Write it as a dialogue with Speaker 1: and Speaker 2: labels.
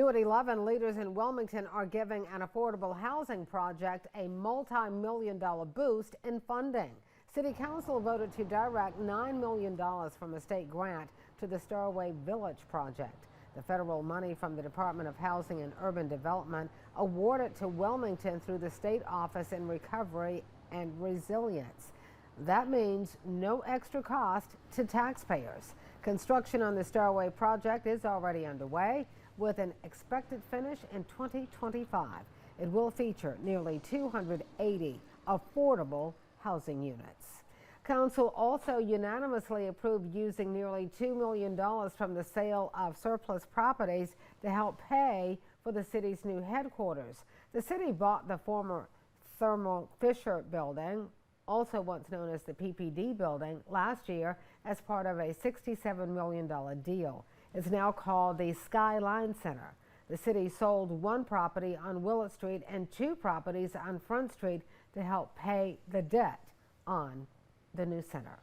Speaker 1: New at 11, leaders in Wilmington are giving an affordable housing project a multi-million-dollar boost in funding. City Council voted to direct $9 million from a state grant to the Starway Village project. The federal money from the Department of Housing and Urban Development awarded to Wilmington through the State Office in Recovery and Resilience. That means no extra cost to taxpayers. Construction on the Starway project is already underway, with an expected finish in 2025. It will feature nearly 280 affordable housing units. Council also unanimously approved using nearly $2 million from the sale of surplus properties to help pay for the city's new headquarters. The city bought the former Thermo Fisher building, also once known as the PPD building, last year as part of a $67 million deal. It's now called the Skyline Center. The city sold one property on Willett Street and two properties on Front Street to help pay the debt on the new center.